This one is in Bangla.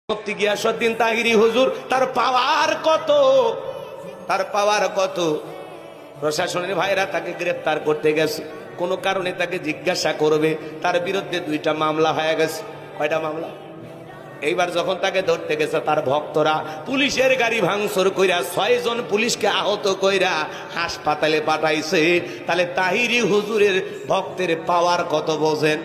মুফতি গিয়াসউদ্দিন তাহিরি হুজুর তার পাওয়ার কত প্রশাসনের ভাইরা তাকে গ্রেফতার করতে গেছে, কোনো কারণে তাকে জিজ্ঞাসা করবে, তার বিরুদ্ধে 2টা মামলা হয়ে গেছে। কয়টা মামলা? এইবার যখন তাকে ধরতে গেছে তার ভক্তরা পুলিশের গাড়ি ভাঙচুর কইরা 6 জন পুলিশকে আহত কইরা হাসপাতালে পাঠাইছে। তাহলে তাহিরি হুজুরের ভক্তের পাওয়ার কত বোঝেন?